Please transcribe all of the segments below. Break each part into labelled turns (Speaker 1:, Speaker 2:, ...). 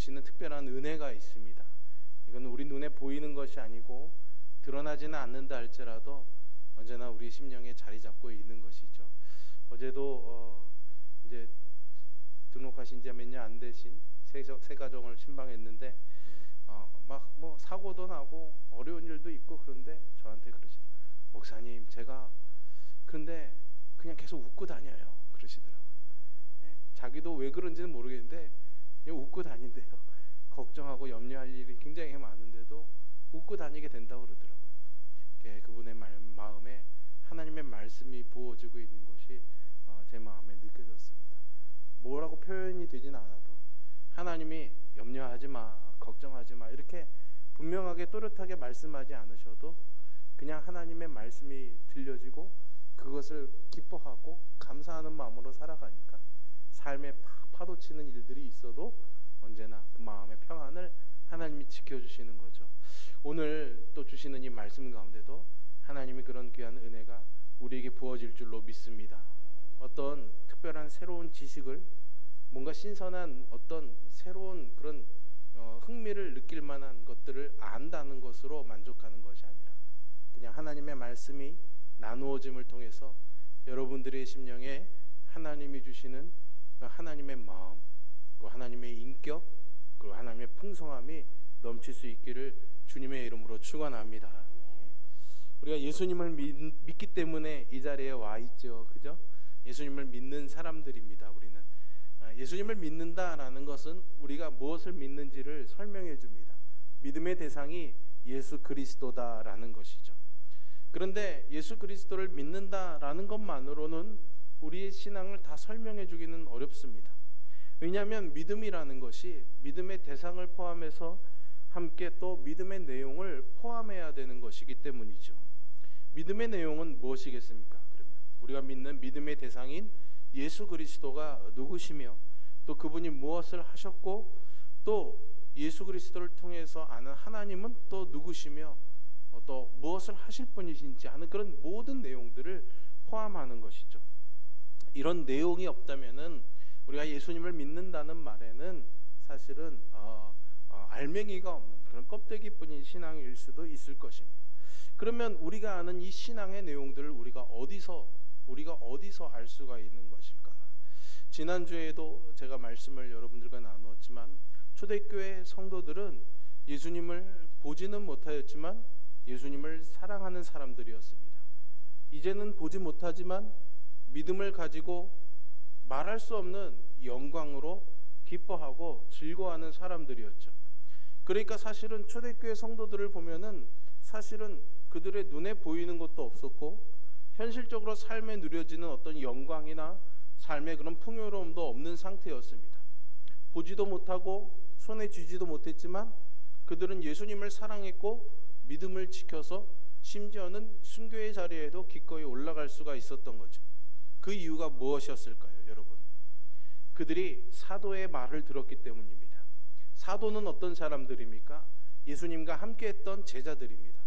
Speaker 1: 주시는 특별한 은혜가 있습니다. 이건 우리 눈에 보이는 것이 아니고 드러나지는 않는다 할지라도 언제나 우리 심령에 자리 잡고 있는 것이죠. 어제도 이제 등록하신 지 몇 년 안 되신 새 가정을 신방했는데 막 뭐 사고도 나고 어려운 일도 있고, 그런데 저한테 그러시더라고요. 목사님, 제가 그런데 그냥 계속 웃고 다녀요, 그러시더라고요. 예, 자기도 왜 그런지는 모르겠는데 그냥 웃고 다닌대요. 걱정하고 염려할 일이 굉장히 많은데도 웃고 다니게 된다고 그러더라고요. 예, 그분의 마음에 하나님의 말씀이 부어지고 있는 것이 제 마음에 느껴졌습니다. 뭐라고 표현이 되진 않아도 하나님이 염려하지 마, 걱정하지 마, 이렇게 분명하게 또렷하게 말씀하지 않으셔도 그냥 하나님의 말씀이 들려지고 그것을 기뻐하고 감사하는 마음으로 살아가니까 삶에 파도치는 일들이 있어도 언제나 그 마음의 평안을 하나님이 지켜주시는 거죠. 오늘 또 주시는 이 말씀 가운데도 하나님이 그런 귀한 은혜가 우리에게 부어질 줄로 믿습니다. 어떤 특별한 새로운 지식을, 뭔가 신선한 어떤 새로운 그런 흥미를 느낄 만한 것들을 안다는 것으로 만족하는 것이 아니라 그냥 하나님의 말씀이 나누어짐을 통해서 여러분들의 심령에 하나님이 주시는 하나님의 마음, 그 하나님의 인격, 그리고 하나님의 풍성함이 넘칠 수 있기를 주님의 이름으로 축원합니다. 우리가 예수님을 믿기 때문에 이 자리에 와 있죠, 그죠? 예수님을 믿는 사람들입니다. 우리는 예수님을 믿는다라는 것은 우리가 무엇을 믿는지를 설명해 줍니다. 믿음의 대상이 예수 그리스도다라는 것이죠. 그런데 예수 그리스도를 믿는다라는 것만으로는 우리의 신앙을 다 설명해 주기는 어렵습니다. 왜냐하면 믿음이라는 것이 믿음의 대상을 포함해서 함께 또 믿음의 내용을 포함해야 되는 것이기 때문이죠. 믿음의 내용은 무엇이겠습니까? 그러면 우리가 믿는 믿음의 대상인 예수 그리스도가 누구시며 또 그분이 무엇을 하셨고 또 예수 그리스도를 통해서 아는 하나님은 또 누구시며 또 무엇을 하실 분이신지 하는 그런 모든 내용들을 포함하는 것이죠. 이런 내용이 없다면은 우리가 예수님을 믿는다는 말에는 사실은 알맹이가 없는 그런 껍데기뿐인 신앙일 수도 있을 것입니다. 그러면 우리가 아는 이 신앙의 내용들을 우리가 어디서 알 수가 있는 것일까? 지난주에도 제가 말씀을 여러분들과 나누었지만 초대교회 성도들은 예수님을 보지는 못하였지만 예수님을 사랑하는 사람들이었습니다. 이제는 보지 못하지만 믿음을 가지고 말할 수 없는 영광으로 기뻐하고 즐거워하는 사람들이었죠. 그러니까 사실은 초대교회 성도들을 보면은 사실은 그들의 눈에 보이는 것도 없었고 현실적으로 삶에 누려지는 어떤 영광이나 삶의 그런 풍요로움도 없는 상태였습니다. 보지도 못하고 손에 쥐지도 못했지만 그들은 예수님을 사랑했고 믿음을 지켜서 심지어는 순교의 자리에도 기꺼이 올라갈 수가 있었던 거죠. 그 이유가 무엇이었을까요, 여러분? 그들이 사도의 말을 들었기 때문입니다. 사도는 어떤 사람들입니까? 예수님과 함께했던 제자들입니다.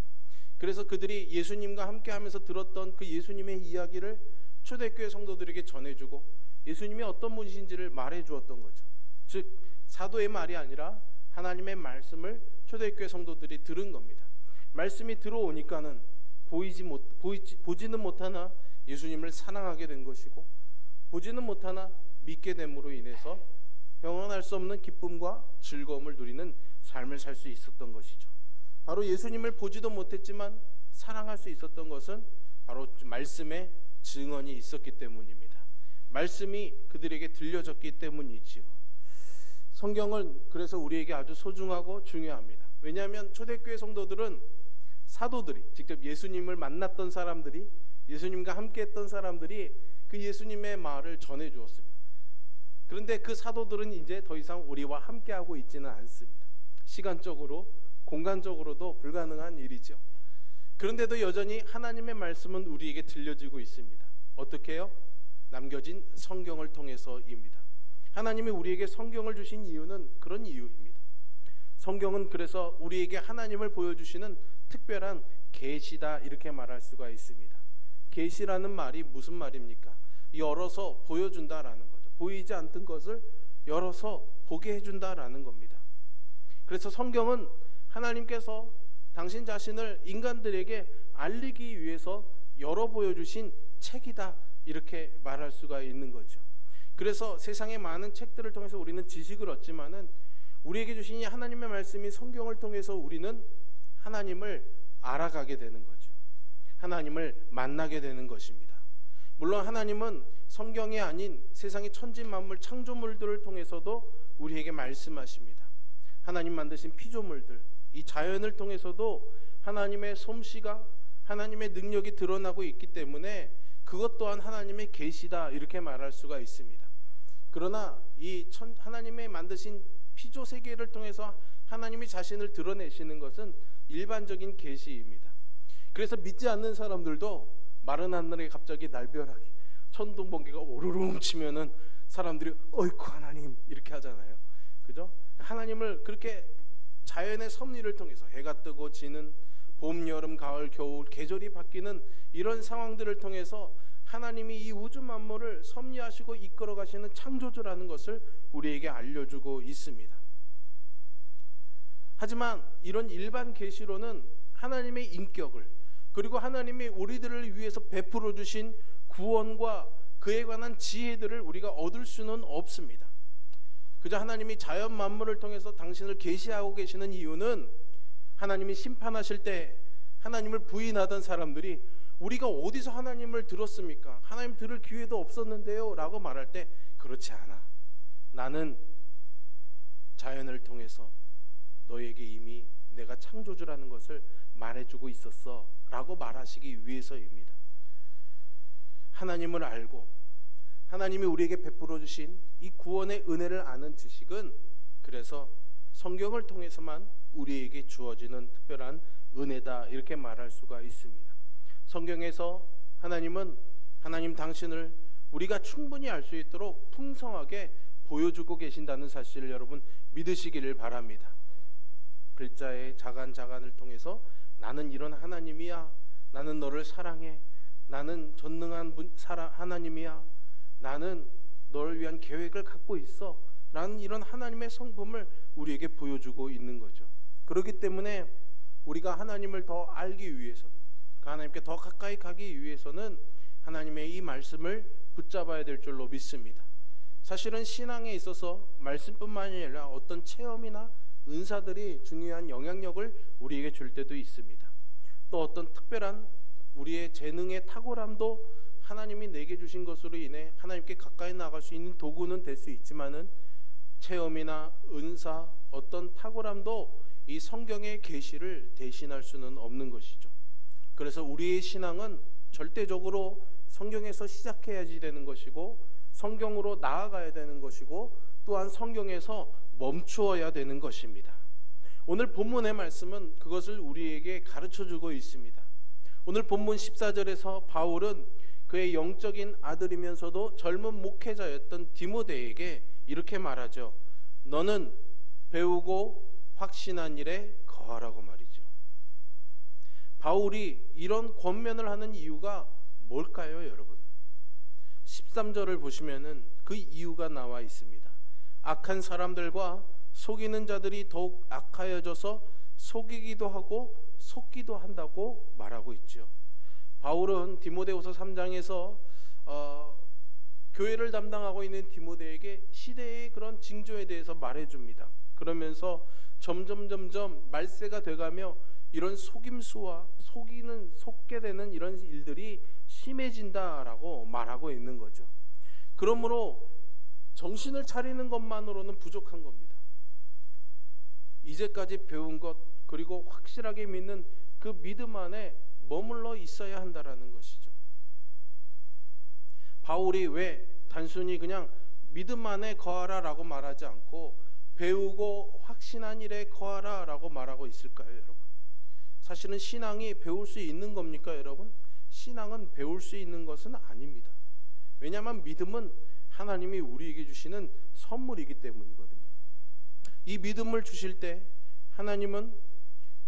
Speaker 1: 그래서 그들이 예수님과 함께하면서 들었던 그 예수님의 이야기를 초대교회 성도들에게 전해주고 예수님이 어떤 분이신지를 말해주었던 거죠. 즉 사도의 말이 아니라 하나님의 말씀을 초대교회 성도들이 들은 겁니다. 말씀이 들어오니까는 보지는 못하나 예수님을 사랑하게 된 것이고 보지는 못하나 믿게 됨으로 인해서 영원할 수 없는 기쁨과 즐거움을 누리는 삶을 살 수 있었던 것이죠. 바로 예수님을 보지도 못했지만 사랑할 수 있었던 것은 바로 말씀의 증언이 있었기 때문입니다. 말씀이 그들에게 들려졌기 때문이지요. 성경은 그래서 우리에게 아주 소중하고 중요합니다. 왜냐하면 초대교회 성도들은 사도들이 직접 예수님을 만났던 사람들이 예수님과 함께했던 사람들이 그 예수님의 말을 전해 주었습니다. 그런데 그 사도들은 이제 더 이상 우리와 함께하고 있지는 않습니다. 시간적으로 공간적으로도 불가능한 일이죠. 그런데도 여전히 하나님의 말씀은 우리에게 들려지고 있습니다. 어떻게 해요? 남겨진 성경을 통해서입니다. 하나님이 우리에게 성경을 주신 이유는 그런 이유입니다. 성경은 그래서 우리에게 하나님을 보여주시는 특별한 계시다 이렇게 말할 수가 있습니다. 계시라는 말이 무슨 말입니까? 열어서 보여준다라는 거죠. 보이지 않던 것을 열어서 보게 해준다라는 겁니다. 그래서 성경은 하나님께서 당신 자신을 인간들에게 알리기 위해서 열어 보여주신 책이다, 이렇게 말할 수가 있는 거죠. 그래서 세상의 많은 책들을 통해서 우리는 지식을 얻지만은 우리에게 주신 이 하나님의 말씀이 성경을 통해서 우리는 하나님을 알아가게 되는 거죠. 하나님을 만나게 되는 것입니다. 물론 하나님은 성경이 아닌 세상의 천지만물 창조물들을 통해서도 우리에게 말씀하십니다. 하나님 만드신 피조물들, 이 자연을 통해서도 하나님의 솜씨가, 하나님의 능력이 드러나고 있기 때문에 그것 또한 하나님의 계시다, 이렇게 말할 수가 있습니다. 그러나 하나님의 만드신 피조 세계를 통해서 하나님이 자신을 드러내시는 것은 일반적인 계시입니다. 그래서 믿지 않는 사람들도 마른 하늘에 갑자기 날벼락이, 천둥번개가 오르릉 치면은 사람들이 어이쿠 하나님, 이렇게 하잖아요. 그죠? 하나님을 그렇게 자연의 섭리를 통해서 해가 뜨고 지는 봄, 여름, 가을, 겨울, 계절이 바뀌는 이런 상황들을 통해서 하나님이 이 우주 만물을 섭리하시고 이끌어 가시는 창조주라는 것을 우리에게 알려주고 있습니다. 하지만 이런 일반 계시로는 하나님의 인격을, 그리고 하나님이 우리들을 위해서 베풀어 주신 구원과 그에 관한 지혜들을 우리가 얻을 수는 없습니다. 그저 하나님이 자연 만물을 통해서 당신을 계시하고 계시는 이유는 하나님이 심판하실 때 하나님을 부인하던 사람들이 우리가 어디서 하나님을 들었습니까? 하나님 들을 기회도 없었는데요 라고 말할 때, 그렇지 않아, 나는 자연을 통해서 너에게 이미 내가 창조주라는 것을 말해주고 있었어 라고 말하시기 위해서입니다. 하나님을 알고 하나님이 우리에게 베풀어 주신 이 구원의 은혜를 아는 지식은 그래서 성경을 통해서만 우리에게 주어지는 특별한 은혜다, 이렇게 말할 수가 있습니다. 성경에서 하나님은 하나님 당신을 우리가 충분히 알 수 있도록 풍성하게 보여주고 계신다는 사실을 여러분 믿으시기를 바랍니다. 글자의 자간자간을 통해서 나는 이런 하나님이야, 나는 너를 사랑해, 나는 전능한 하나님이야, 나는 너를 위한 계획을 갖고 있어 라는 이런 하나님의 성품을 우리에게 보여주고 있는 거죠. 그렇기 때문에 우리가 하나님을 더 알기 위해서는, 그 하나님께 더 가까이 가기 위해서는 하나님의 이 말씀을 붙잡아야 될 줄로 믿습니다. 사실은 신앙에 있어서 말씀뿐만이 아니라 어떤 체험이나 은사들이 중요한 영향력을 우리에게 줄 때도 있습니다. 또 어떤 특별한 우리의 재능의 탁월함도 하나님이 내게 주신 것으로 인해 하나님께 가까이 나갈 수 있는 도구는 될 수 있지만은 체험이나 은사, 어떤 탁월함도 이 성경의 계시를 대신할 수는 없는 것이죠. 그래서 우리의 신앙은 절대적으로 성경에서 시작해야지 되는 것이고, 성경으로 나아가야 되는 것이고, 또한 성경에서 멈추어야 되는 것입니다. 오늘 본문의 말씀은 그것을 우리에게 가르쳐주고 있습니다. 오늘 본문 14절에서 바울은 그의 영적인 아들이면서도 젊은 목회자였던 디모데에게 이렇게 말하죠. 너는 배우고 확신한 일에 거하라고 말이죠. 바울이 이런 권면을 하는 이유가 뭘까요, 여러분? 13절을 보시면은 그 이유가 나와 있습니다. 악한 사람들과 속이는 자들이 더욱 악하여져서 속이기도 하고 속기도 한다고 말하고 있죠. 바울은 디모데후서 3장에서 교회를 담당하고 있는 디모데에게 시대의 그런 징조에 대해서 말해줍니다. 그러면서 점점 말세가 돼가며 이런 속임수와 속게 되는 이런 일들이 심해진다라고 말하고 있는 거죠. 그러므로 정신을 차리는 것만으로는 부족한 겁니다. 이제까지 배운 것, 그리고 확실하게 믿는 그 믿음 안에 머물러 있어야 한다라는 것이죠. 바울이 왜 단순히 그냥 믿음 안에 거하라 라고 말하지 않고 배우고 확신한 일에 거하라 라고 말하고 있을까요, 여러분? 사실은 신앙이 배울 수 있는 겁니까, 여러분? 신앙은 배울 수 있는 것은 아닙니다. 왜냐하면 믿음은 하나님이 우리에게 주시는 선물이기 때문이거든요. 이 믿음을 주실 때 하나님은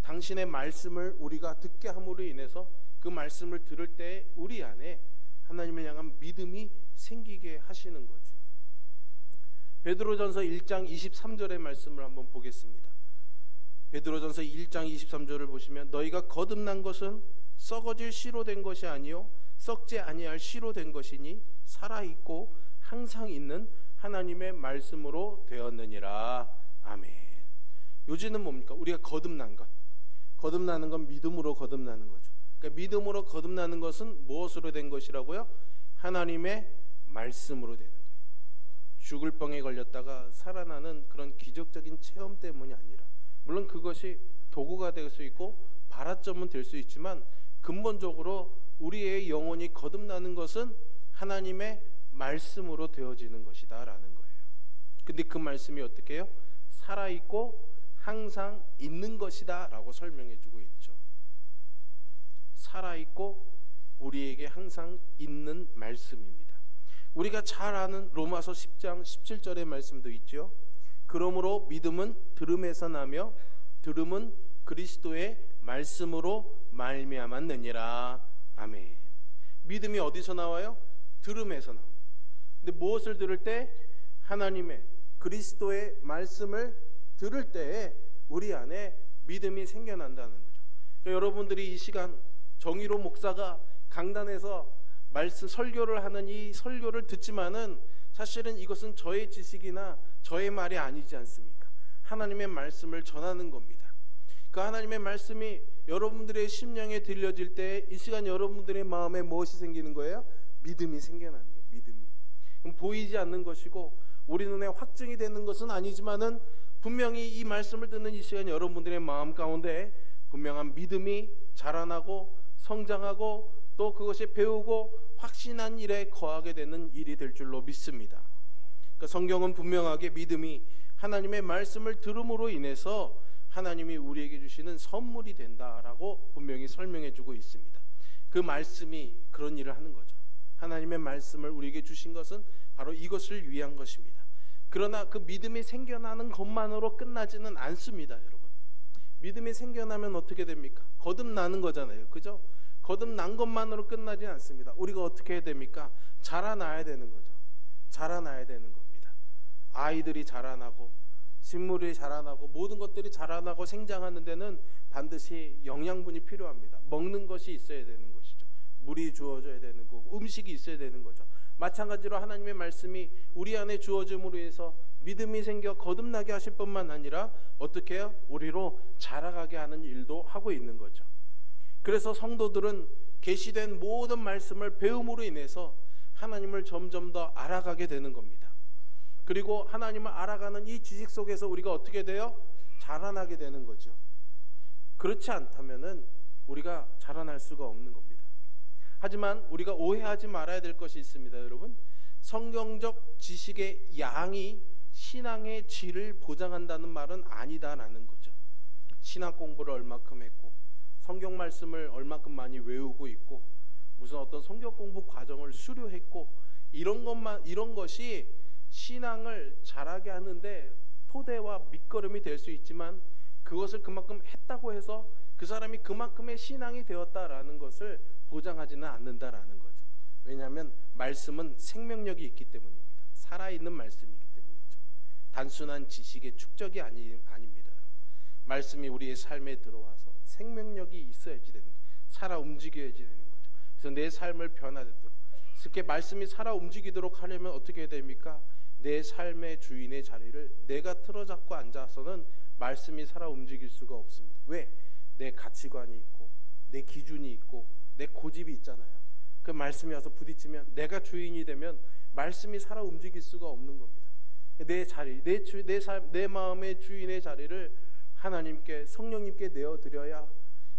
Speaker 1: 당신의 말씀을 우리가 듣게 함으로 인해서 그 말씀을 들을 때 우리 안에 하나님을 향한 믿음이 생기게 하시는 거죠. 베드로전서 1장 23절의 말씀을 한번 보겠습니다. 베드로전서 1장 23절을 보시면 너희가 거듭난 것은 썩어질 씨로 된 것이 아니요 썩지 아니할 씨로 된 것이니 살아있고 항상 있는 하나님의 말씀으로 되었느니라. 아멘. 요지는 뭡니까? 우리가 거듭난 것. 거듭나는 건 믿음으로 거듭나는 거죠. 그러니까 믿음으로 거듭나는 것은 무엇으로 된 것이라고요? 하나님의 말씀으로 되는 거예요. 죽을 병에 걸렸다가 살아나는 그런 기적적인 체험 때문이 아니라, 물론 그것이 도구가 될 수 있고 발화점은 될 수 있지만 근본적으로 우리의 영혼이 거듭나는 것은 하나님의 말씀으로 되어지는 것이다 라는 거예요. 근데 그 말씀이 어떻게 해요? 살아있고 항상 있는 것이다 라고 설명해 주고 있죠. 살아있고 우리에게 항상 있는 말씀입니다. 우리가 잘 아는 로마서 10장 17절의 말씀도 있죠. 그러므로 믿음은 들음에서 나며 들음은 그리스도의 말씀으로 말미암았느니라. 아멘. 믿음이 어디서 나와요? 들음에서 나옵니다. 근데 무엇을 들을 때? 하나님의 그리스도의 말씀을 들을 때에 우리 안에 믿음이 생겨난다는 거죠. 그러니까 여러분들이 이 시간 정의로 목사가 강단에서 말씀 설교를 하는 이 설교를 듣지만은 사실은 이것은 저의 지식이나 저의 말이 아니지 않습니까? 하나님의 말씀을 전하는 겁니다. 그 하나님의 말씀이 여러분들의 심령에 들려질 때 이 시간 여러분들의 마음에 무엇이 생기는 거예요? 믿음이 생겨나는 거예요. 믿음이. 그럼 보이지 않는 것이고 우리 눈에 확증이 되는 것은 아니지만은 분명히 이 말씀을 듣는 이 시간 여러분들의 마음 가운데 분명한 믿음이 자라나고 성장하고 또 그것이 배우고 확신한 일에 거하게 되는 일이 될 줄로 믿습니다. 그러니까 성경은 분명하게 믿음이 하나님의 말씀을 들음으로 인해서 하나님이 우리에게 주시는 선물이 된다라고 분명히 설명해 주고 있습니다. 그 말씀이 그런 일을 하는 거죠. 하나님의 말씀을 우리에게 주신 것은 바로 이것을 위한 것입니다. 그러나 그 믿음이 생겨나는 것만으로 끝나지는 않습니다, 여러분. 믿음이 생겨나면 어떻게 됩니까? 거듭나는 거잖아요. 그죠? 거듭난 것만으로 끝나지 않습니다. 우리가 어떻게 해야 됩니까? 자라나야 되는 거죠. 자라나야 되는 겁니다. 아이들이 자라나고 식물이 자라나고 모든 것들이 자라나고 생장하는 데는 반드시 영양분이 필요합니다. 먹는 것이 있어야 되는 것이죠. 물이 주어져야 되는 거고 음식이 있어야 되는 거죠. 마찬가지로 하나님의 말씀이 우리 안에 주어짐으로 해서 믿음이 생겨 거듭나게 하실 뿐만 아니라 어떻게 해요? 우리로 자라가게 하는 일도 하고 있는 거죠. 그래서 성도들은 계시된 모든 말씀을 배움으로 인해서 하나님을 점점 더 알아가게 되는 겁니다. 그리고 하나님을 알아가는 이 지식 속에서 우리가 어떻게 돼요? 자라나게 되는 거죠. 그렇지 않다면은 우리가 자라날 수가 없는 겁니다. 하지만 우리가 오해하지 말아야 될 것이 있습니다, 여러분. 성경적 지식의 양이 신앙의 질을 보장한다는 말은 아니다라는 거죠. 신학 공부를 얼마큼 했고 성경 말씀을 얼마큼 많이 외우고 있고 무슨 어떤 성경 공부 과정을 수료했고 이런 것이 신앙을 잘하게 하는데 토대와 밑거름이 될 수 있지만 그것을 그만큼 했다고 해서 그 사람이 그만큼의 신앙이 되었다라는 것을 보장하지는 않는다라는 거죠. 왜냐하면 말씀은 생명력이 있기 때문입니다. 살아있는 말씀이기 때문이죠. 단순한 지식의 축적이 아닙니다. 말씀이 우리의 삶에 들어와서 생명력이 있어야지 되는 거예요. 살아 움직여야지 되는 거죠. 그래서 내 삶을 변화되도록 그렇게 말씀이 살아 움직이도록 하려면 어떻게 해야 됩니까? 내 삶의 주인의 자리를 내가 틀어잡고 앉아서는 말씀이 살아 움직일 수가 없습니다. 왜? 내 가치관이 있고 내 기준이 있고 내 고집이 있잖아요. 그 말씀이 와서 부딪히면 내가 주인이 되면 말씀이 살아 움직일 수가 없는 겁니다. 내 자리, 내 마음의 주인의 자리를 하나님께 성령님께 내어드려야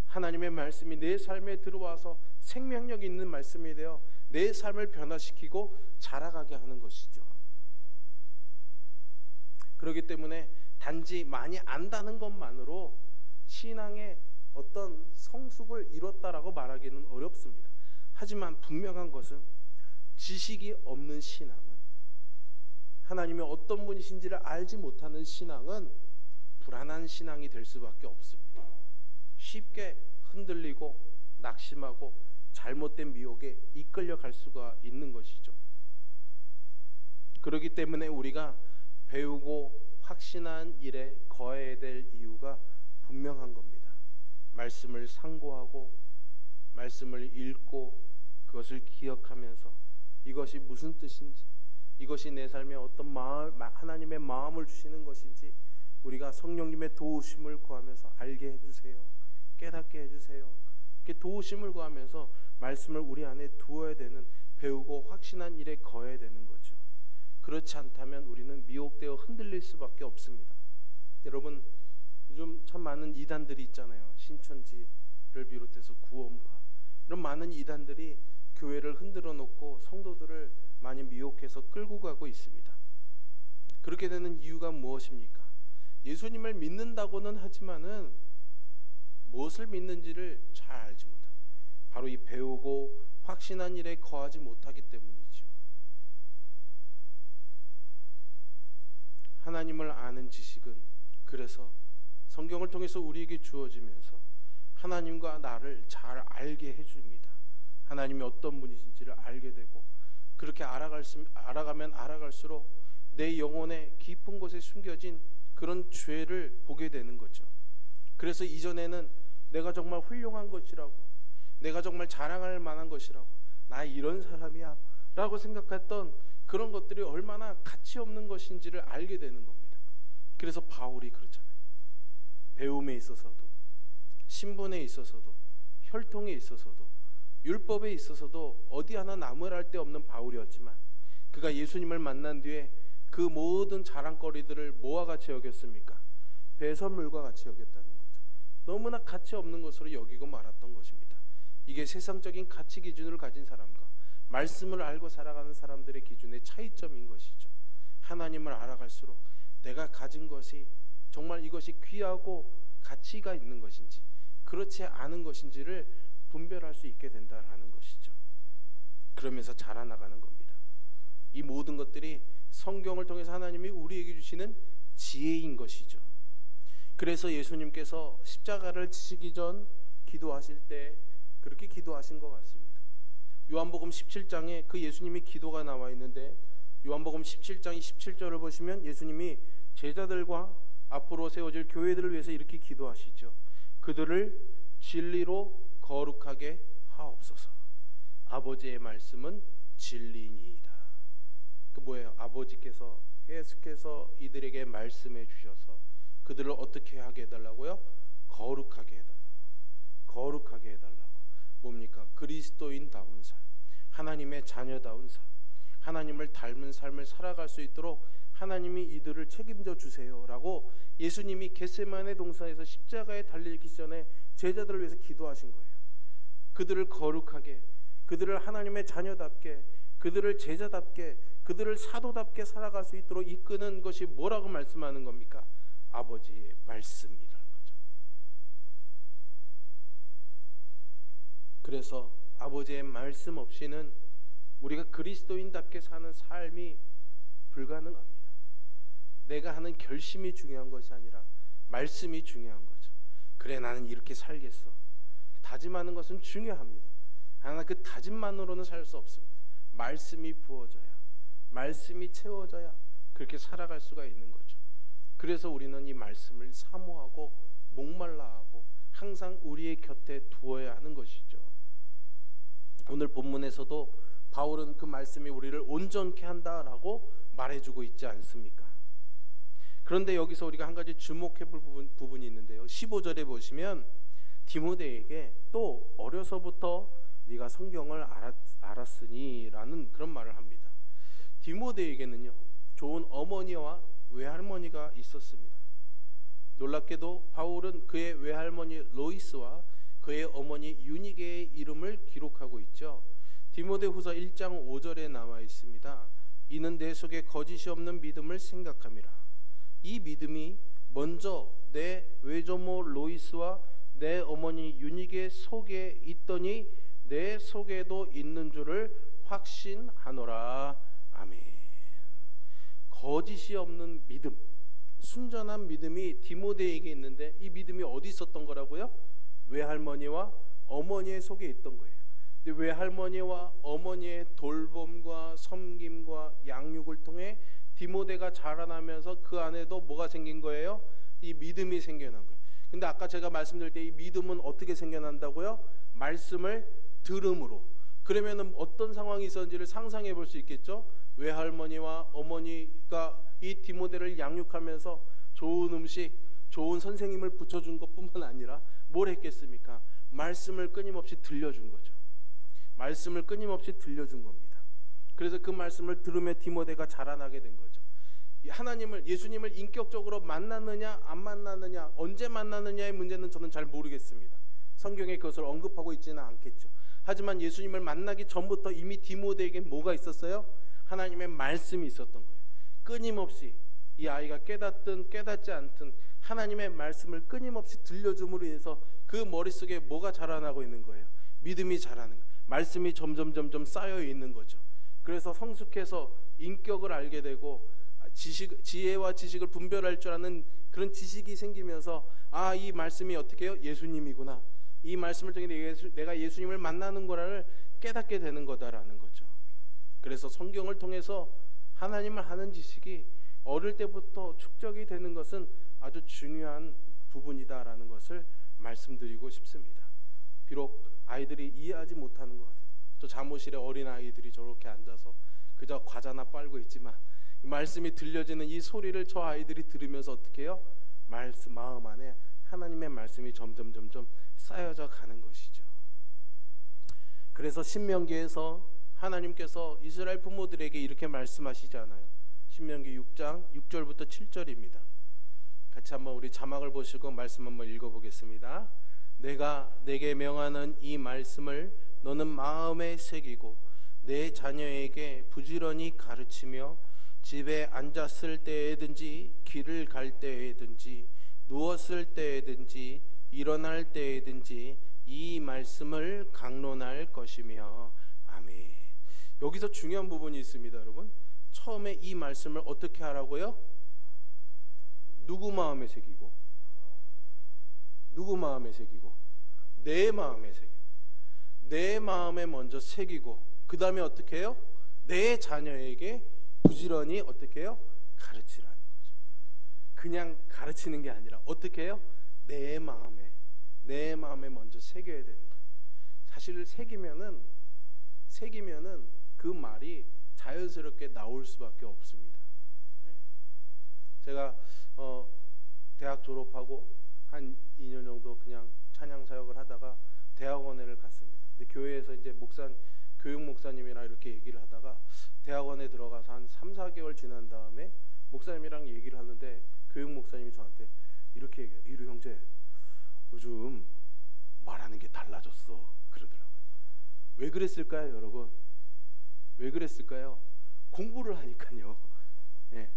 Speaker 1: 하나님의 말씀이 내 삶에 들어와서 생명력 있는 말씀이 되어 내 삶을 변화시키고 자라가게 하는 것이죠. 그렇기 때문에 단지 많이 안다는 것만으로 신앙의 어떤 성숙을 이뤘다라고 말하기는 어렵습니다. 하지만 분명한 것은 지식이 없는 신앙은 하나님의 어떤 분이신지를 알지 못하는 신앙은 불안한 신앙이 될 수밖에 없습니다. 쉽게 흔들리고 낙심하고 잘못된 미혹에 이끌려갈 수가 있는 것이죠. 그렇기 때문에 우리가 배우고 확신한 일에 거해야 될 이유가 분명한 겁니다. 말씀을 상고하고 말씀을 읽고 그것을 기억하면서 이것이 무슨 뜻인지, 이것이 내 삶에 어떤 하나님의 마음을 주시는 것인지 우리가 성령님의 도우심을 구하면서 알게 해주세요, 깨닫게 해주세요, 이렇게 도우심을 구하면서 말씀을 우리 안에 두어야 되는, 배우고 확신한 일에 거해야 되는 거죠. 그렇지 않다면 우리는 미혹되어 흔들릴 수밖에 없습니다. 여러분, 요즘 참 많은 이단들이 있잖아요. 신천지를 비롯해서 구원파, 이런 많은 이단들이 교회를 흔들어 놓고 성도들을 많이 미혹해서 끌고 가고 있습니다. 그렇게 되는 이유가 무엇입니까? 예수님을 믿는다고는 하지만은 무엇을 믿는지를 잘 알지 못합니다. 바로 이 배우고 확신한 일에 거하지 못하기 때문이죠. 하나님을 아는 지식은 그래서 성경을 통해서 우리에게 주어지면서 하나님과 나를 잘 알게 해줍니다. 하나님이 어떤 분이신지를 알게 되고, 그렇게 알아가면 알아갈수록 내 영혼의 깊은 곳에 숨겨진 그런 죄를 보게 되는 거죠. 그래서 이전에는 내가 정말 훌륭한 것이라고, 내가 정말 자랑할 만한 것이라고, 나 이런 사람이야 라고 생각했던 그런 것들이 얼마나 가치 없는 것인지를 알게 되는 겁니다. 그래서 바울이 그렇잖아요. 배움에 있어서도, 신분에 있어서도, 혈통에 있어서도, 율법에 있어서도 어디 하나 나무랄 데 없는 바울이었지만, 그가 예수님을 만난 뒤에 그 모든 자랑거리들을 뭐와 같이 여겼습니까? 배설물과 같이 여겼다는 거죠. 너무나 가치 없는 것으로 여기고 말았던 것입니다. 이게 세상적인 가치 기준을 가진 사람과 말씀을 알고 살아가는 사람들의 기준의 차이점인 것이죠. 하나님을 알아갈수록 내가 가진 것이 정말 이것이 귀하고 가치가 있는 것인지 그렇지 않은 것인지를 분별할 수 있게 된다는 것이죠. 그러면서 자라나가는 겁니다. 이 모든 것들이 성경을 통해서 하나님이 우리에게 주시는 지혜인 것이죠. 그래서 예수님께서 십자가를 지시기 전 기도하실 때 그렇게 기도하신 것 같습니다. 요한복음 17장에 그 예수님의 기도가 나와 있는데, 요한복음 17장 27절을 보시면 예수님이 제자들과 앞으로 세워질 교회들을 위해서 이렇게 기도하시죠. 그들을 진리로 거룩하게 하옵소서. 아버지의 말씀은 진리니이다. 그 뭐예요? 아버지께서 계속해서 이들에게 말씀해 주셔서 그들을 어떻게 하게 해달라고요? 거룩하게 해달라고. 거룩하게 해달라고. 뭡니까? 그리스도인다운 삶, 하나님의 자녀다운 삶, 하나님을 닮은 삶을 살아갈 수 있도록 하나님이 이들을 책임져 주세요라고 예수님이 겟세마네 동산에서 십자가에 달리기 전에 제자들을 위해서 기도하신 거예요. 그들을 거룩하게, 그들을 하나님의 자녀답게, 그들을 제자답게, 그들을 사도답게 살아갈 수 있도록 이끄는 것이 뭐라고 말씀하는 겁니까? 아버지의 말씀이라는 거죠. 그래서 아버지의 말씀 없이는 우리가 그리스도인답게 사는 삶이 불가능합니다. 내가 하는 결심이 중요한 것이 아니라 말씀이 중요한 거죠. 그래, 나는 이렇게 살겠어. 다짐하는 것은 중요합니다. 하나 그 다짐만으로는 살 수 없습니다. 말씀이 부어져야, 말씀이 채워져야 그렇게 살아갈 수가 있는 거죠. 그래서 우리는 이 말씀을 사모하고 목말라하고 항상 우리의 곁에 두어야 하는 것이죠. 오늘 본문에서도 바울은 그 말씀이 우리를 온전케 한다라고 말해주고 있지 않습니까? 그런데 여기서 우리가 한 가지 주목해 볼 부분이 있는데요. 15절에 보시면 디모데에게 또 어려서부터 네가 성경을 알았으니 라는 그런 말을 합니다. 디모데에게는요, 좋은 어머니와 외할머니가 있었습니다. 놀랍게도 바울은 그의 외할머니 로이스와 그의 어머니 유니게의 이름을 기록하고 있죠. 디모데후서 1장 5절에 나와 있습니다. 이는 내 속에 거짓이 없는 믿음을 생각함이라. 이 믿음이 먼저 내 외조모 로이스와 내 어머니 유니게 속에 있더니 내 속에도 있는 줄을 확신하노라. 아멘. 거짓이 없는 믿음, 순전한 믿음이 디모데에게 있는데 이 믿음이 어디 있었던 거라고요? 외할머니와 어머니의 속에 있던 거예요. 근데 외할머니와 어머니의 돌봄과 섬김과 양육을 통해 디모데가 자라나면서 그 안에도 뭐가 생긴 거예요? 이 믿음이 생겨난 거예요. 근데 아까 제가 말씀드릴 때 이 믿음은 어떻게 생겨난다고요? 말씀을 들음으로. 그러면은 어떤 상황이 있었는지를 상상해 볼 수 있겠죠? 외할머니와 어머니가 이 디모데를 양육하면서 좋은 음식, 좋은 선생님을 붙여준 것뿐만 아니라 뭘 했겠습니까? 말씀을 끊임없이 들려준 거죠. 말씀을 끊임없이 들려준 겁니다. 그래서 그 말씀을 들으며 디모데가 자라나게 된 거죠. 하나님을, 예수님을 인격적으로 만났느냐 안 만났느냐, 언제 만났느냐의 문제는 저는 잘 모르겠습니다. 성경에 그것을 언급하고 있지는 않겠죠. 하지만 예수님을 만나기 전부터 이미 디모데에게 뭐가 있었어요? 하나님의 말씀이 있었던 거예요. 끊임없이 이 아이가 깨닫든 깨닫지 않든 하나님의 말씀을 끊임없이 들려줌으로 인해서 그 머릿속에 뭐가 자라나고 있는 거예요? 믿음이 자라는 거예요. 말씀이 점점 쌓여 있는 거죠. 그래서 성숙해서 인격을 알게 되고 지혜와 지식을 분별할 줄 아는 그런 지식이 생기면서 아, 이 말씀이 어떻게 해요? 예수님이구나. 이 말씀을 통해 내가 예수님을 만나는 거라를 깨닫게 되는 거다라는 거죠. 그래서 성경을 통해서 하나님을 아는 지식이 어릴 때부터 축적이 되는 것은 아주 중요한 부분이다라는 것을 말씀드리고 싶습니다. 비록 아이들이 이해하지 못하는 것 같아요. 저 잠옷실에 어린 아이들이 저렇게 앉아서 그저 과자나 빨고 있지만 말씀이 들려지는 이 소리를 저 아이들이 들으면서 어떻게 해요? 마음 안에 하나님의 말씀이 점점 쌓여져 가는 것이죠. 그래서 신명기에서 하나님께서 이스라엘 부모들에게 이렇게 말씀하시잖아요. 신명기 6장 6절부터 7절입니다. 같이 한번 우리 자막을 보시고 말씀 한번 읽어보겠습니다. 내가 내게 명하는 이 말씀을 너는 마음에 새기고 내 자녀에게 부지런히 가르치며 집에 앉았을 때에든지 길을 갈 때에든지 누웠을 때에든지 일어날 때에든지 이 말씀을 강론할 것이며 아멘. 여기서 중요한 부분이 있습니다. 여러분, 처음에 이 말씀을 어떻게 하라고요? 누구 마음에 새기고, 누구 마음에 새기고, 내 마음에 새기고, 내 마음에 먼저 새기고, 그 다음에 어떻게 해요? 내 자녀에게 부지런히 어떻게 해요? 가르치라는 거죠. 그냥 가르치는 게 아니라 어떻게 해요? 내 마음에 먼저 새겨야 되는 거예요. 사실 새기면은 그 말이 자연스럽게 나올 수밖에 없습니다. 제가 대학 졸업하고 한 2년 정도 그냥 찬양 사역을 하다가 대학원을 갔습니다. 근데 교회에서 이제 교육 목사님이랑 이렇게 얘기를 하다가 대학원에 들어가서 한 3-4개월 지난 다음에 목사님이랑 얘기를 하는데 교육 목사님이 저한테 이렇게 얘기해요. 이루 형제, 요즘 말하는 게 달라졌어 그러더라고요. 왜 그랬을까요, 여러분? 왜 그랬을까요? 공부를 하니까요. 예.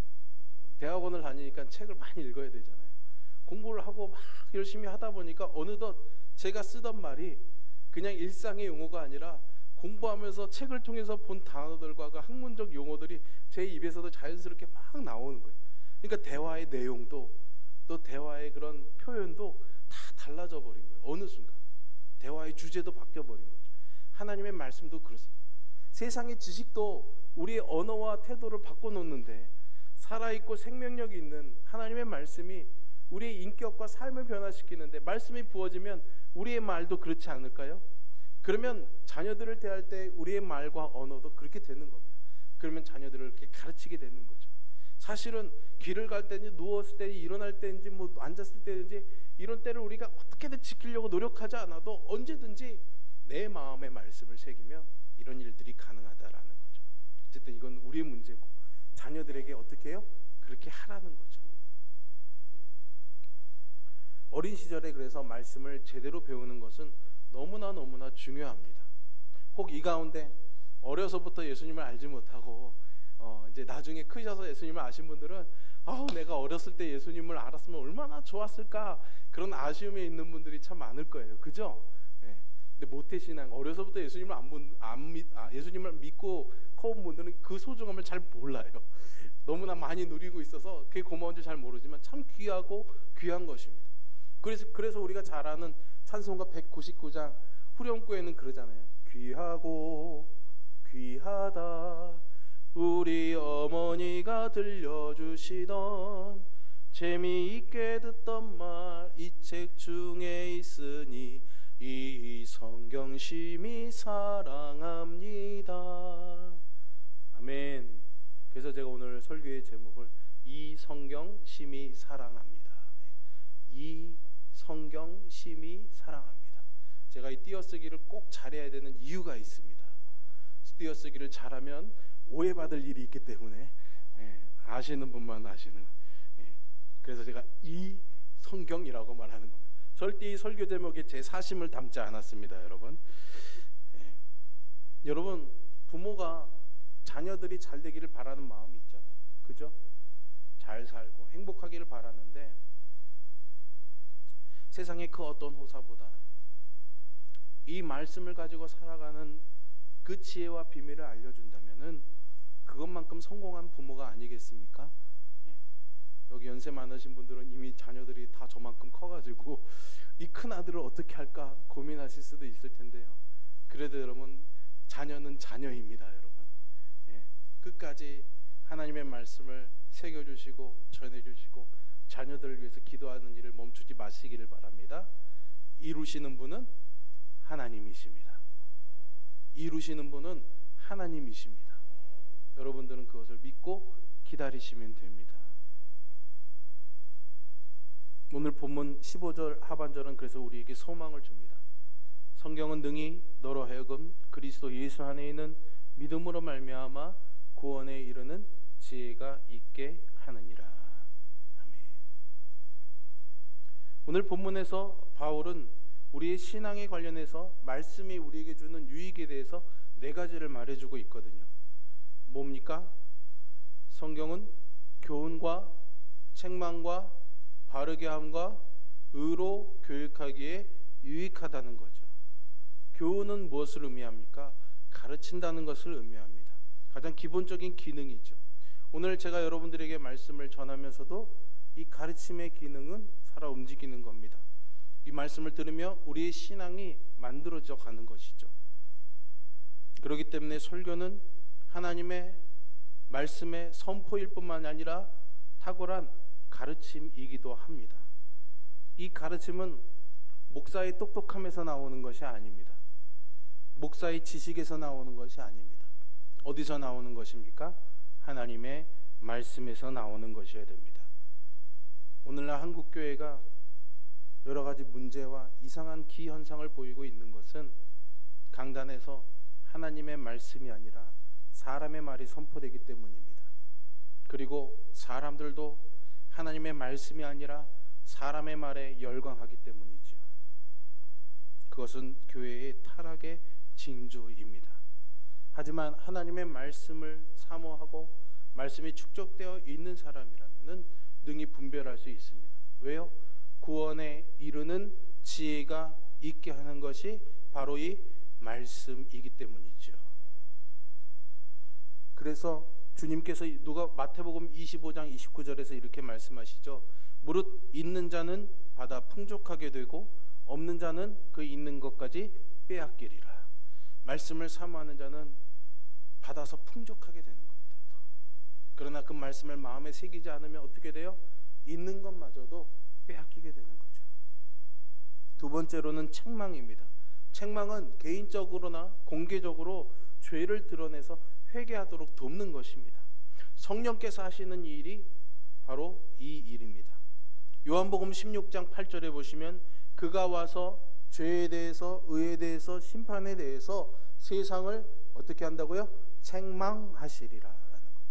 Speaker 1: 대학원을 다니니까 책을 많이 읽어야 되잖아요. 공부를 하고 막 열심히 하다 보니까 어느덧 제가 쓰던 말이 그냥 일상의 용어가 아니라 공부하면서 책을 통해서 본 단어들과 그 학문적 용어들이 제 입에서도 자연스럽게 막 나오는 거예요. 그러니까 대화의 내용도 또 대화의 그런 표현도 다 달라져 버린 거예요. 어느 순간 대화의 주제도 바뀌어 버린 거죠. 하나님의 말씀도 그렇습니다. 세상의 지식도 우리의 언어와 태도를 바꿔놓는데 살아있고 생명력이 있는 하나님의 말씀이 우리의 인격과 삶을 변화시키는데 말씀이 부어지면 우리의 말도 그렇지 않을까요? 그러면 자녀들을 대할 때 우리의 말과 언어도 그렇게 되는 겁니다. 그러면 자녀들을 이렇게 가르치게 되는 거죠. 사실은 길을 갈 때인지 누웠을 때인지 일어날 때인지 뭐 앉았을 때인지 이런 때를 우리가 어떻게든 지키려고 노력하지 않아도 언제든지 내 마음의 말씀을 새기면 이런 일들이 가능하다라는 거죠. 어쨌든 이건 우리의 문제고 자녀들에게 어떻게 해요? 그렇게 하라는 거죠. 어린 시절에 그래서 말씀을 제대로 배우는 것은 너무나 중요합니다. 혹 이 가운데 어려서부터 예수님을 알지 못하고 이제 나중에 크셔서 예수님을 아신 분들은 내가 어렸을 때 예수님을 알았으면 얼마나 좋았을까 그런 아쉬움에 있는 분들이 참 많을 거예요. 그죠? 네. 근데 모태신앙 어려서부터 예수님을 믿고 커온 분들은 그 소중함을 잘 몰라요. 너무나 많이 누리고 있어서 그게 고마운지 잘 모르지만 참 귀하고 귀한 것입니다. 그래서 우리가 잘 아는 찬송가 199장 후렴구에는 그러잖아요. 귀하고 귀하다 우리 어머니가 들려주시던 재미있게 듣던 말 이 책 중에 있으니 이 성경 심히 사랑합니다. 아멘. 그래서 제가 오늘 설교의 제목을 이 성경 심히 사랑합니다. 이 성경 심히 사랑합니다. 제가 이 띄어쓰기를 꼭 잘해야 되는 이유가 있습니다. 띄어쓰기를 잘하면 오해받을 일이 있기 때문에 아시는 분만 아시는. 그래서 제가 이 성경이라고 말하는 겁니다. 절대 이 설교 제목에 제 사심을 담지 않았습니다, 여러분. 여러분, 부모가 자녀들이 잘 되기를 바라는 마음이 있잖아요. 그죠? 잘 살고 행복하기를 바라는데 세상의 그 어떤 호사보다 이 말씀을 가지고 살아가는 그 지혜와 비밀을 알려준다면은 그것만큼 성공한 부모가 아니겠습니까? 여기 연세 많으신 분들은 이미 자녀들이 다 저만큼 커가지고 이 큰 아들을 어떻게 할까 고민하실 수도 있을 텐데요. 그래도 여러분, 자녀는 자녀입니다, 여러분. 끝까지 하나님의 말씀을 새겨주시고 전해주시고 자녀들을 위해서 기도하는 일을 멈추지 마시기를 바랍니다. 이루시는 분은 하나님이십니다. 이루시는 분은 하나님이십니다. 여러분들은 그것을 믿고 기다리시면 됩니다. 오늘 본문 15절 하반절은 그래서 우리에게 소망을 줍니다. 성경은 능히 너로 하여금 그리스도 예수 안에 있는 믿음으로 말미암아 구원에 이르는 지혜가 있게 하느니라. 아멘. 오늘 본문에서 바울은 우리의 신앙에 관련해서 말씀이 우리에게 주는 유익에 대해서 4가지를 말해주고 있거든요. 뭡니까? 성경은 교훈과 책망과 바르게 함과 의로 교육하기에 유익하다는 거죠. 교훈은 무엇을 의미합니까? 가르친다는 것을 의미합니다. 가장 기본적인 기능이죠. 오늘 제가 여러분들에게 말씀을 전하면서도 이 가르침의 기능은 살아 움직이는 겁니다. 이 말씀을 들으며 우리의 신앙이 만들어져 가는 것이죠. 그렇기 때문에 설교는 하나님의 말씀의 선포일 뿐만 아니라 탁월한 가르침이기도 합니다. 이 가르침은 목사의 똑똑함에서 나오는 것이 아닙니다. 목사의 지식에서 나오는 것이 아닙니다. 어디서 나오는 것입니까? 하나님의 말씀에서 나오는 것이어야 됩니다. 오늘날 한국교회가 여러 가지 문제와 이상한 기현상을 보이고 있는 것은 강단에서 하나님의 말씀이 아니라 사람의 말이 선포되기 때문입니다. 그리고 사람들도 하나님의 말씀이 아니라 사람의 말에 열광하기 때문이죠. 그것은 교회의 타락의 징조입니다. 하지만 하나님의 말씀을 사모하고 말씀이 축적되어 있는 사람이라면 능히 분별할 수 있습니다. 왜요? 구원에 이르는 지혜가 있게 하는 것이 바로 이 말씀이기 때문이죠. 그래서 주님께서 마태복음 25장 29절에서 이렇게 말씀하시죠. 무릇 있는 자는 받아 풍족하게 되고 없는 자는 그 있는 것까지 빼앗기리라. 말씀을 사모하는 자는 받아서 풍족하게 되는 겁니다. 그러나 그 말씀을 마음에 새기지 않으면 어떻게 돼요? 있는 것마저도 빼앗기게 되는 거죠. 두 번째로는 책망입니다. 책망은 개인적으로나 공개적으로 죄를 드러내서 회개하도록 돕는 것입니다. 성령께서 하시는 일이 바로 이 일입니다. 요한복음 16장 8절에 보시면 그가 와서 죄에 대해서 의에 대해서 심판에 대해서 세상을 어떻게 한다고요? 책망하시리라 라는 거죠.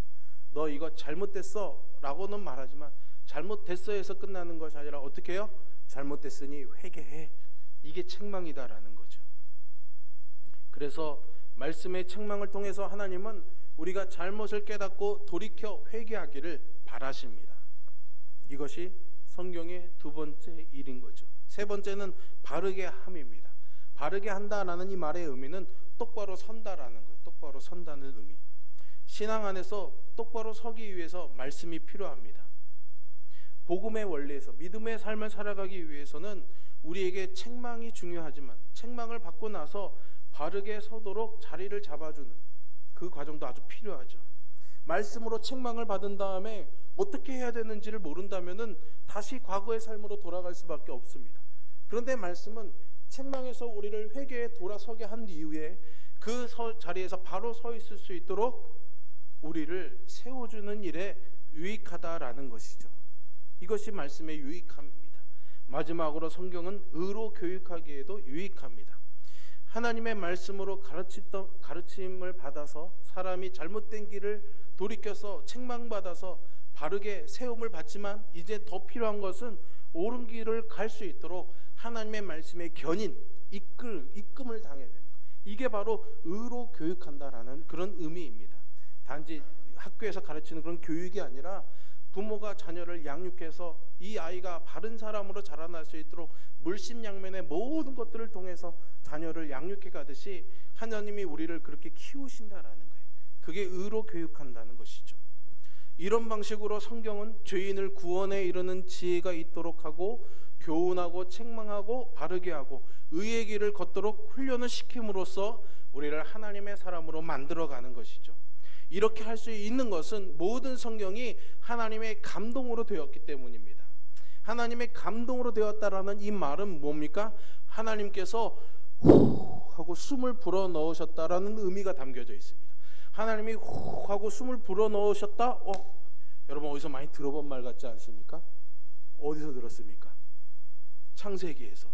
Speaker 1: 너 이거 잘못됐어 라고는 말하지만 잘못됐어 해서 끝나는 것이 아니라 어떻게 해요? 잘못됐으니 회개해. 이게 책망이다 라는 거죠. 그래서 말씀의 책망을 통해서 하나님은 우리가 잘못을 깨닫고 돌이켜 회개하기를 바라십니다. 이것이 성경의 두 번째 일인 거죠. 세 번째는 바르게 함입니다. 바르게 한다라는 이 말의 의미는 똑바로 선다라는 거예요. 똑바로 선다는 의미. 신앙 안에서 똑바로 서기 위해서 말씀이 필요합니다. 복음의 원리에서 믿음의 삶을 살아가기 위해서는 우리에게 책망이 중요하지만 책망을 받고 나서 바르게 서도록 자리를 잡아주는 그 과정도 아주 필요하죠. 말씀으로 책망을 받은 다음에 어떻게 해야 되는지를 모른다면은 다시 과거의 삶으로 돌아갈 수밖에 없습니다. 그런데 말씀은 책망에서 우리를 회개에 돌아서게 한 이후에 그 자리에서 바로 서 있을 수 있도록 우리를 세워주는 일에 유익하다라는 것이죠. 이것이 말씀의 유익함입니다. 마지막으로 성경은 의로 교육하기에도 유익합니다. 하나님의 말씀으로 가르침을 받아서 사람이 잘못된 길을 돌이켜서 책망받아서 바르게 세움을 받지만 이제 더 필요한 것은 옳은 길을 갈 수 있도록 하나님의 말씀의 견인, 이끌음을 당해야 되는 거예요. 이게 바로 의로 교육한다라는 그런 의미입니다. 단지 학교에서 가르치는 그런 교육이 아니라 부모가 자녀를 양육해서 이 아이가 바른 사람으로 자라날 수 있도록 물심양면의 모든 것들을 통해서 자녀를 양육해 가듯이 하나님이 우리를 그렇게 키우신다라는 거예요. 그게 의로 교육한다는 것이죠. 이런 방식으로 성경은 죄인을 구원에 이르는 지혜가 있도록 하고 교훈하고 책망하고 바르게 하고 의의 길을 걷도록 훈련을 시킴으로써 우리를 하나님의 사람으로 만들어가는 것이죠. 이렇게 할 수 있는 것은 모든 성경이 하나님의 감동으로 되었기 때문입니다. 하나님의 감동으로 되었다라는 이 말은 뭡니까? 하나님께서 후 하고 숨을 불어 넣으셨다라는 의미가 담겨져 있습니다. 하나님이 후 하고 숨을 불어 넣으셨다? 여러분 어디서 많이 들어본 말 같지 않습니까? 어디서 들었습니까? 창세기에서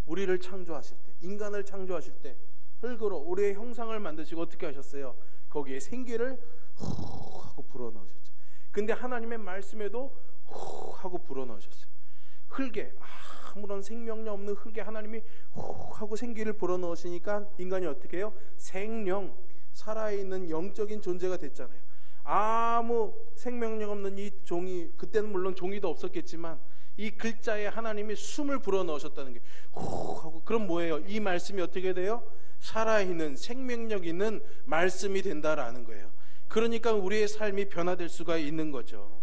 Speaker 1: 우리를 창조하실 때, 인간을 창조하실 때 흙으로 우리의 형상을 만드시고 어떻게 하셨어요? 거기에 생기를 후 하고 불어넣으셨죠. 근데 하나님의 말씀에도 후 하고 불어넣으셨어요. 흙에 아무런 생명력 없는 흙에 하나님이 후 하고 생기를 불어넣으시니까 인간이 어떻게 해요? 생령, 살아있는 영적인 존재가 됐잖아요. 아무 생명력 없는 이 종이, 그때는 물론 종이도 없었겠지만 이 글자에 하나님이 숨을 불어넣으셨다는 게 후 하고, 그럼 뭐예요? 이 말씀이 어떻게 돼요? 살아있는 생명력 있는 말씀이 된다라는 거예요. 그러니까 우리의 삶이 변화될 수가 있는 거죠.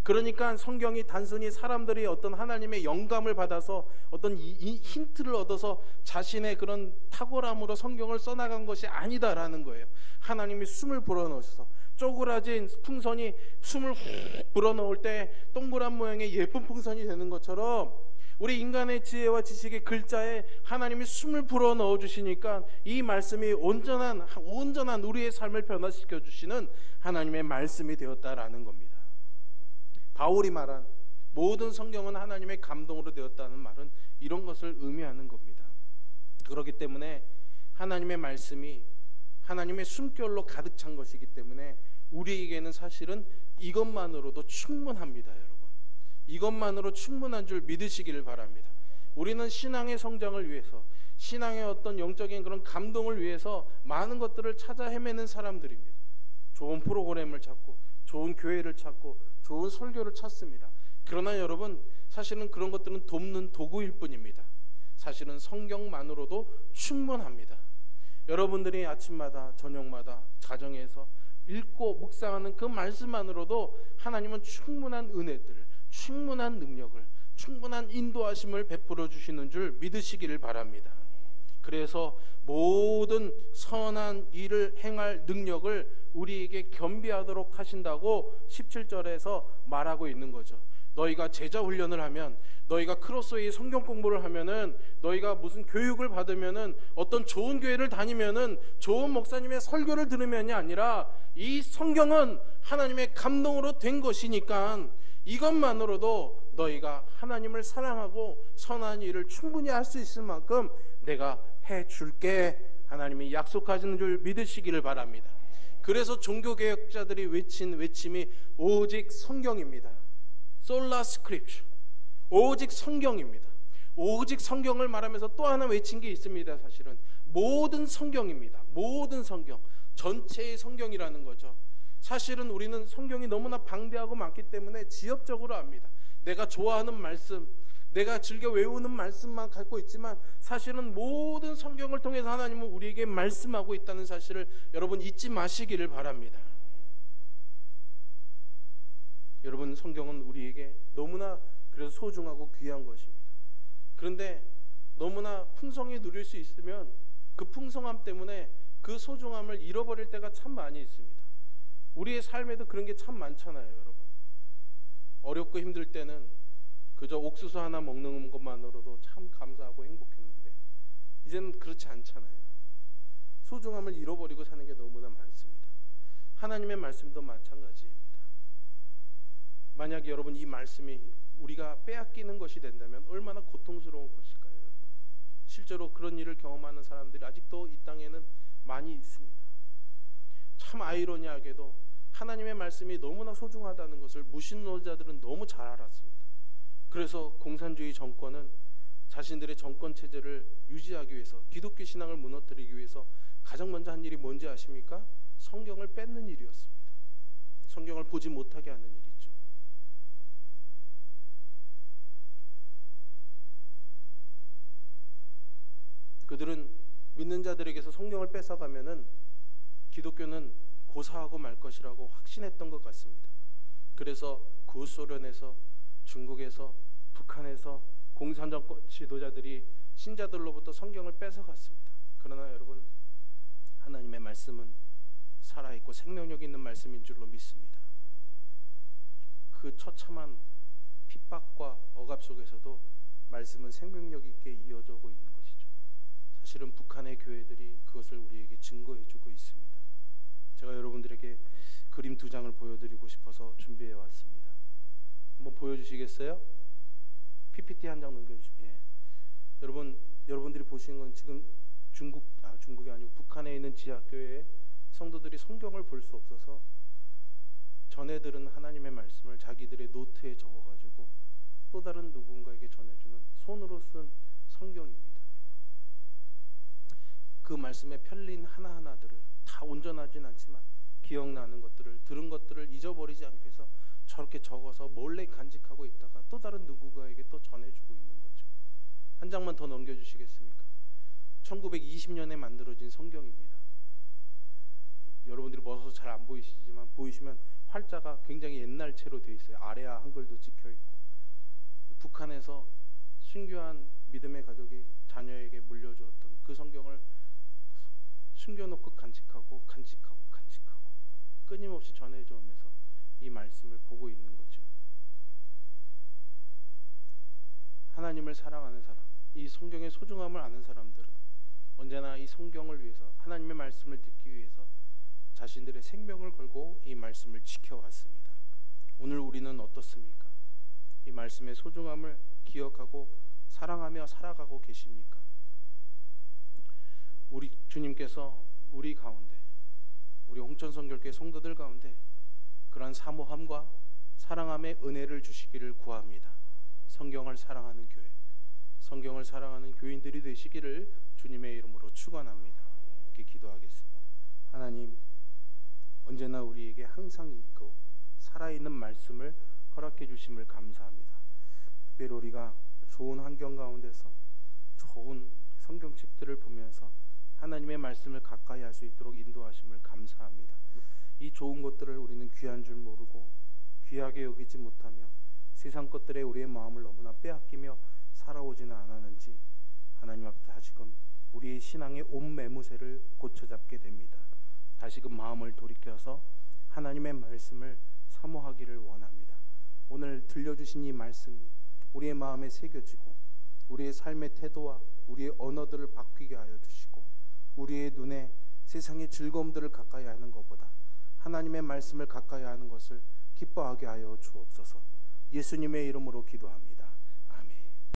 Speaker 1: 그러니까 성경이 단순히 사람들이 어떤 하나님의 영감을 받아서 어떤 힌트를 얻어서 자신의 그런 탁월함으로 성경을 써나간 것이 아니다라는 거예요. 하나님이 숨을 불어넣으셔서 쪼그라진 풍선이 숨을 훅 불어넣을 때 동그란 모양의 예쁜 풍선이 되는 것처럼 우리 인간의 지혜와 지식의 글자에 하나님이 숨을 불어넣어 주시니까 이 말씀이 온전한 우리의 삶을 변화시켜 주시는 하나님의 말씀이 되었다라는 겁니다. 바울이 말한 모든 성경은 하나님의 감동으로 되었다는 말은 이런 것을 의미하는 겁니다. 그렇기 때문에 하나님의 말씀이 하나님의 숨결로 가득 찬 것이기 때문에 우리에게는 사실은 이것만으로도 충분합니다. 여러분, 이것만으로 충분한 줄 믿으시기를 바랍니다. 우리는 신앙의 성장을 위해서, 신앙의 어떤 영적인 그런 감동을 위해서 많은 것들을 찾아 헤매는 사람들입니다. 좋은 프로그램을 찾고 좋은 교회를 찾고 좋은 설교를 찾습니다. 그러나 여러분, 사실은 그런 것들은 돕는 도구일 뿐입니다. 사실은 성경만으로도 충분합니다. 여러분들이 아침마다 저녁마다 가정에서 읽고 묵상하는 그 말씀만으로도 하나님은 충분한 은혜들을, 충분한 능력을, 충분한 인도하심을 베풀어 주시는 줄 믿으시기를 바랍니다. 그래서 모든 선한 일을 행할 능력을 우리에게 겸비하도록 하신다고 17절에서 말하고 있는 거죠. 너희가 제자 훈련을 하면, 너희가 크로스웨이 성경 공부를 하면은, 너희가 무슨 교육을 받으면은, 어떤 좋은 교회를 다니면은, 좋은 목사님의 설교를 들으면이 아니라 이 성경은 하나님의 감동으로 된 것이니까 이것만으로도 너희가 하나님을 사랑하고 선한 일을 충분히 할 수 있을 만큼 내가 해줄게, 하나님이 약속하시는 줄 믿으시기를 바랍니다. 그래서 종교개혁자들이 외친 외침이 오직 성경입니다. 솔라 스크립처, 오직 성경입니다. 오직 성경을 말하면서 또 하나 외친 게 있습니다. 사실은 모든 성경입니다. 모든 성경, 전체의 성경이라는 거죠. 사실은 우리는 성경이 너무나 방대하고 많기 때문에 지엽적으로 압니다. 내가 좋아하는 말씀, 내가 즐겨 외우는 말씀만 갖고 있지만 사실은 모든 성경을 통해서 하나님은 우리에게 말씀하고 있다는 사실을 여러분 잊지 마시기를 바랍니다. 여러분, 성경은 우리에게 너무나 그래서 소중하고 귀한 것입니다. 그런데 너무나 풍성히 누릴 수 있으면 그 풍성함 때문에 그 소중함을 잃어버릴 때가 참 많이 있습니다. 우리의 삶에도 그런 게 참 많잖아요, 여러분. 어렵고 힘들 때는 그저 옥수수 하나 먹는 것만으로도 참 감사하고 행복했는데 이제는 그렇지 않잖아요. 소중함을 잃어버리고 사는 게 너무나 많습니다. 하나님의 말씀도 마찬가지입니다. 만약 여러분 이 말씀이 우리가 빼앗기는 것이 된다면 얼마나 고통스러운 것일까요, 여러분? 실제로 그런 일을 경험하는 사람들이 아직도 이 땅에는 많이 있습니다. 참 아이러니하게도 하나님의 말씀이 너무나 소중하다는 것을 무신론자들은 너무 잘 알았습니다. 그래서 공산주의 정권은 자신들의 정권 체제를 유지하기 위해서, 기독교 신앙을 무너뜨리기 위해서 가장 먼저 한 일이 뭔지 아십니까? 성경을 뺏는 일이었습니다. 성경을 보지 못하게 하는 일이죠. 그들은 믿는 자들에게서 성경을 뺏어가면은 기독교는 고사하고 말 것이라고 확신했던 것 같습니다. 그래서 구소련에서, 중국에서, 북한에서 공산정권 지도자들이 신자들로부터 성경을 뺏어갔습니다. 그러나 여러분, 하나님의 말씀은 살아있고 생명력 있는 말씀인 줄로 믿습니다. 그 처참한 핍박과 억압 속에서도 말씀은 생명력 있게 이어져오고 있는 것이죠. 사실은 북한의 교회들이 그것을 우리에게 증거해주고 있습니다. 제가 여러분들에게 그림 2장을 보여드리고 싶어서 준비해 왔습니다. 한번 보여주시겠어요? PPT 한 장 넘겨주시면. 예. 여러분들이 보시는 건 지금 중국이 아니고 북한에 있는 지하교회의 성도들이 성경을 볼 수 없어서 전애들은 하나님의 말씀을 자기들의 노트에 적어가지고 또 다른 누군가에게 전해주는 손으로 쓴 성경입니다. 그 말씀의 편린 하나하나들을 다 온전하진 않지만 기억나는 것들을, 들은 것들을 잊어버리지 않기 위해서 저렇게 적어서 몰래 간직하고 있다가 또 다른 누군가에게 또 전해주고 있는 거죠. 한 장만 더 넘겨주시겠습니까? 1920년에 만들어진 성경입니다. 여러분들이 멀어서 잘 안 보이시지만 보이시면 활자가 굉장히 옛날 채로 되어 있어요. 아래아 한글도 찍혀 있고. 북한에서 순교한 믿음의 가족이 자녀에게 물려주었던 그 성경을 숨겨놓고 간직하고 끊임없이 전해주면서 이 말씀을 보고 있는 거죠. 하나님을 사랑하는 사람, 이 성경의 소중함을 아는 사람들은 언제나 이 성경을 위해서, 하나님의 말씀을 듣기 위해서 자신들의 생명을 걸고 이 말씀을 지켜왔습니다. 오늘 우리는 어떻습니까? 이 말씀의 소중함을 기억하고 사랑하며 살아가고 계십니까? 우리 주님께서 우리 가운데, 우리 홍천성결교회 성도들 가운데 그러한 사모함과 사랑함의 은혜를 주시기를 구합니다. 성경을 사랑하는 교회, 성경을 사랑하는 교인들이 되시기를 주님의 이름으로 축원합니다. 이렇게 기도하겠습니다. 하나님, 언제나 우리에게 항상 있고 살아있는 말씀을 허락해 주심을 감사합니다. 특별히 우리가 좋은 환경 가운데서 좋은 성경책들을 보면서 하나님의 말씀을 가까이 할 수 있도록 인도하심을 감사합니다. 이 좋은 것들을 우리는 귀한 줄 모르고 귀하게 여기지 못하며 세상 것들에 우리의 마음을 너무나 빼앗기며 살아오지는 않았는지 하나님 앞에 다시금 우리의 신앙의 온 매무새를 고쳐잡게 됩니다. 다시금 마음을 돌이켜서 하나님의 말씀을 사모하기를 원합니다. 오늘 들려주신 이 말씀이 우리의 마음에 새겨지고 우리의 삶의 태도와 우리의 언어들을 바뀌게 하여 주시고 우리의 눈에 세상의 즐거움들을 가까이 하는 것보다 하나님의 말씀을 가까이 하는 것을 기뻐하게 하여 주옵소서. 예수님의 이름으로 기도합니다.